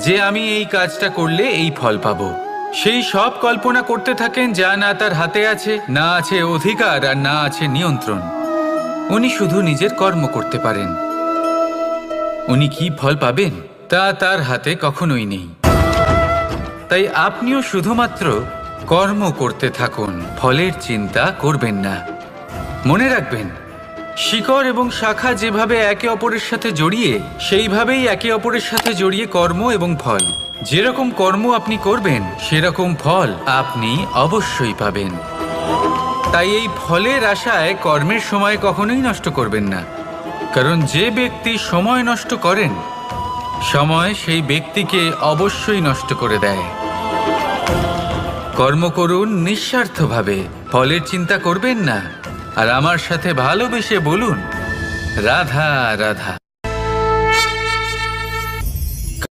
যে আমি এই কাজটা করলে এই ফল পাবো। সেই সব কল্পনা করতে থাকেন যা না তার হাতে আছে, না আছে অধিকার আর না আছে নিয়ন্ত্রণ। উনি শুধু নিজের কর্ম করতে পারেন। উনি কি ফল পাবেন তা তার হাতে কখনোই নেই। তাই আপনিও শুধুমাত্র কর্ম করতে থাকুন, ফলের চিন্তা করবেন না। মনে রাখবেন, শিকড় এবং শাখা যেভাবে একে অপরের সাথে জড়িয়ে, সেইভাবেই একে অপরের সাথে জড়িয়ে কর্ম এবং ফল। যেরকম কর্ম আপনি করবেন সেরকম ফল আপনি অবশ্যই পাবেন। তাই এই ফলের আশায় কর্মের সময় কখনোই নষ্ট করবেন না, কারণ যে ব্যক্তি সময় নষ্ট করেন, সময় সেই ব্যক্তিকে অবশ্যই নষ্ট করে দেয়। কর্ম করুন নিঃস্বার্থভাবে, ফলের চিন্তা করবেন না, আর আমার সাথে ভালোবেসে বলুন রাধা রাধা।